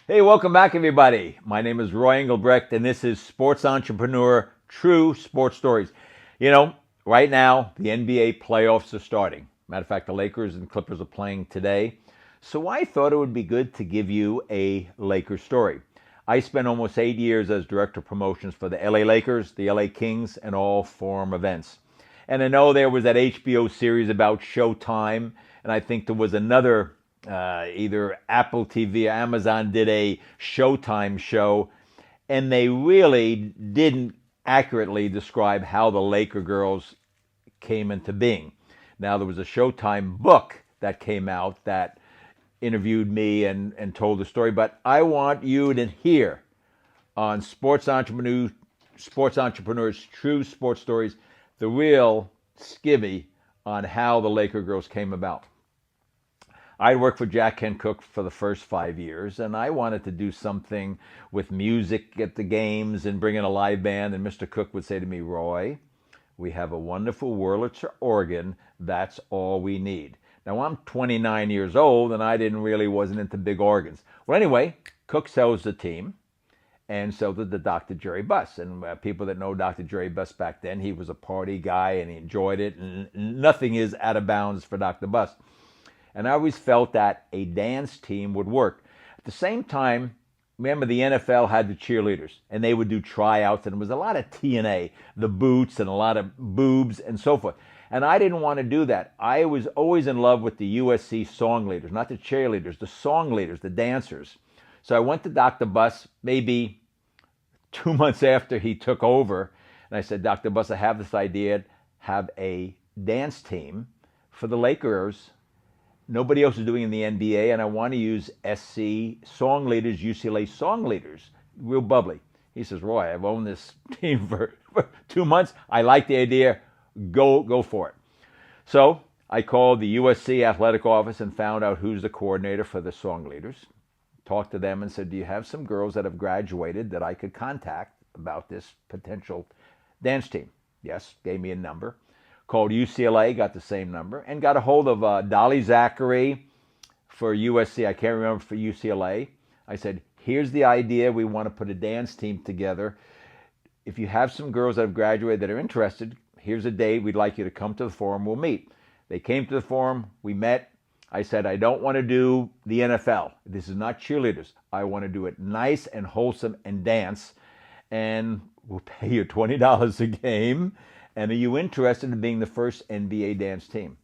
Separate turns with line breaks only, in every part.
Hey, welcome back, everybody. My name is Roy Engelbrecht, and this is Sports Entrepreneur True Sports Stories. You know, right now, the NBA playoffs are starting. Matter of fact, the Lakers and Clippers are playing today. So I thought it would be good to give you a Lakers story. I spent almost 8 years as director of promotions for the LA Lakers, the LA Kings, and all forum events. And I know there was that HBO series about Showtime, and I think there was another either Apple TV or Amazon did a Showtime show, and they really didn't accurately describe how the Laker girls came into being. Now, there was a Showtime book that came out that interviewed me and told the story, but I want you to hear on Sports Entrepreneurs True Sports Stories, the real skivvy on how the Laker girls came about. I worked for Kent Cooke for the first 5 years, and I wanted to do something with music at the games and bring in a live band. And Mr. Cooke would say to me, Roy, we have a wonderful Wurlitzer organ. That's all we need. Now, I'm 29 years old, and I wasn't into big organs. Well, anyway, Cooke sells the team, and so did the Dr. Jerry Buss. And people that know Dr. Jerry Buss back then, he was a party guy, and he enjoyed it, and nothing is out of bounds for Dr. Buss. And I always felt that a dance team would work. At the same time, remember the NFL had the cheerleaders, and they would do tryouts, and there was a lot of TNA, the boots, and a lot of boobs, and so forth. And I didn't want to do that. I was always in love with the USC song leaders, not the cheerleaders, the song leaders, the dancers. So I went to Dr. Buss maybe 2 months after he took over, and I said, Dr. Buss, I have this idea, have a dance team for the Lakers. Nobody else is doing it in the NBA, and I want to use SC song leaders, UCLA song leaders, real bubbly. He says, Roy, I've owned this team for 2 months. I like the idea. Go for it. So I called the USC athletic office and found out who's the coordinator for the song leaders. Talked to them and said, do you have some girls that have graduated that I could contact about this potential dance team? Yes, gave me a number. Called UCLA, got the same number, and got a hold of Dolly Zachary for USC. I can't remember for UCLA. I said, here's the idea. We want to put a dance team together. If you have some girls that have graduated that are interested, here's a date. We'd like you to come to the forum. We'll meet. They came to the forum. We met. I said, I don't want to do the NFL. This is not cheerleaders. I want to do it nice and wholesome and dance. And we'll pay you $20 a game. And are you interested in being the first NBA dance team?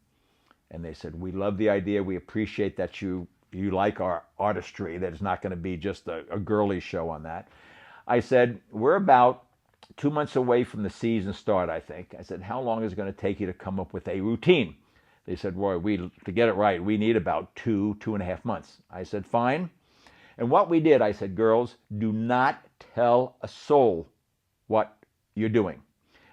And they said, we love the idea. We appreciate that you like our artistry, that it's not going to be just a girly show on that. I said, we're about 2 months away from the season start, I think. I said, how long is it going to take you to come up with a routine? They said, Roy, to get it right, we need about 2.5 months. I said, fine. And what we did, I said, girls, do not tell a soul what you're doing.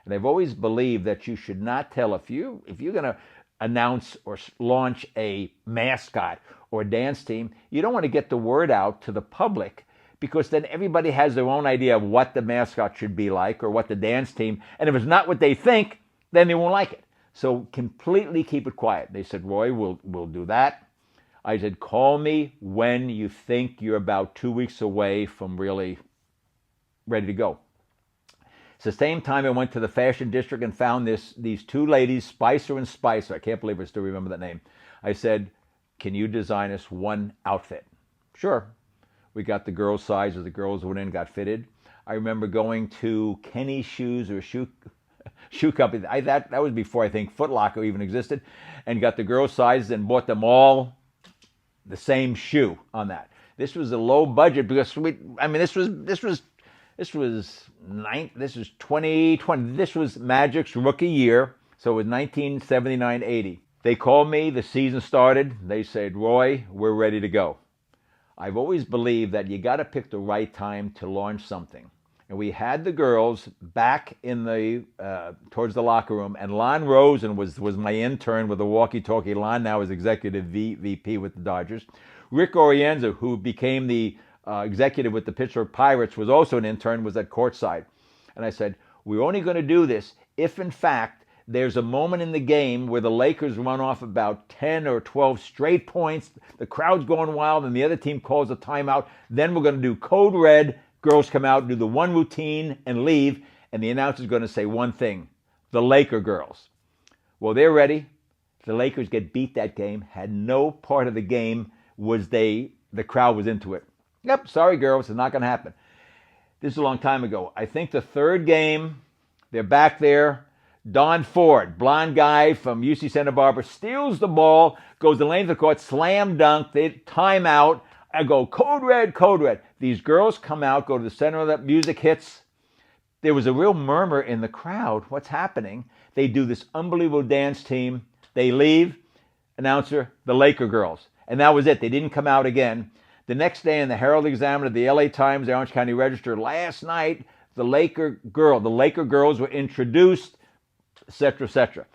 And I've always believed that you should not tell if you're going to announce or launch a mascot or a dance team, you don't want to get the word out to the public, because then everybody has their own idea of what the mascot should be like or what the dance team, and if it's not what they think, then they won't like it. So completely keep it quiet. They said, Roy, we'll do that. I said, call me when you think you're about 2 weeks away from really ready to go. It's the same time I went to the fashion district and found these two ladies, Spicer and Spicer. I can't believe I still remember that name. I said, can you design us one outfit? Sure. We got the girls' sizes. The girls went in, got fitted. I remember going to Kenny's Shoes, or a shoe company. That was before, I think, Foot Locker even existed, and got the girls' sizes and bought them all the same shoe on that. This was a low budget because this was 2020. This was Magic's rookie year, so it was 1979-80. They called me. The season started. They said, Roy, we're ready to go. I've always believed that you got to pick the right time to launch something. And we had the girls back in the towards the locker room, and Lon Rosen was my intern with the walkie-talkie. Lon now is executive VP with the Dodgers. Rick Orienza, who became the executive with the Pittsburgh Pirates, was also an intern, was at courtside. And I said, we're only going to do this if, in fact, there's a moment in the game where the Lakers run off about 10 or 12 straight points. The crowd's going wild, and the other team calls a timeout. Then we're going to do code red. Girls come out, do the one routine, and leave. And the announcer's going to say one thing: the Laker girls. Well, they're ready. The Lakers get beat that game. Had no part of the game the crowd was into it. Yep, sorry girls, it's not going to happen. This is a long time ago. I think the third game, they're back there. Don Ford, blonde guy from UC Santa Barbara, steals the ball, goes the length of the court, slam dunk, they time out. I go, code red, code red. These girls come out, go to the center of that, music hits. There was a real murmur in the crowd. What's happening? They do this unbelievable dance team. They leave. Announcer, the Laker girls. And that was it. They didn't come out again. The next day in the Herald Examiner, the LA Times, the Orange County Register, last night, the Laker girls were introduced, etc., etc.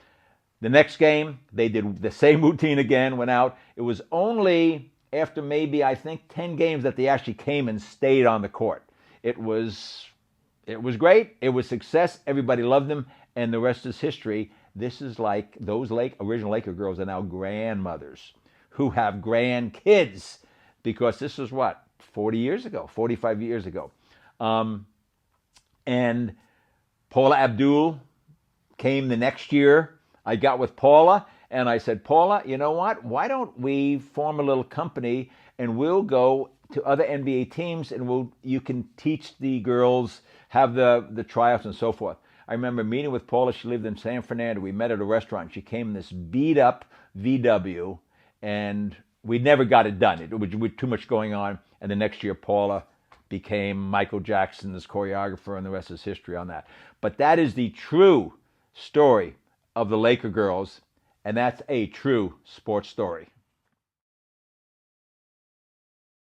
The next game, they did the same routine again, went out. It was only after maybe, I think, 10 games that they actually came and stayed on the court. It was great. It was success. Everybody loved them, and the rest is history. This is like those original Laker girls are now grandmothers who have grandkids, because this was what, 40 years ago, 45 years ago. And Paula Abdul came the next year. I got with Paula, and I said, Paula, you know what? Why don't we form a little company, and we'll go to other NBA teams, and you can teach the girls, have the tryouts and so forth. I remember meeting with Paula. She lived in San Fernando. We met at a restaurant. She came in this beat-up VW, and we never got it done. It was too much going on. And the next year, Paula became Michael Jackson's choreographer, and the rest is history on that. But that is the true story of the Laker girls, and that's a true sports story.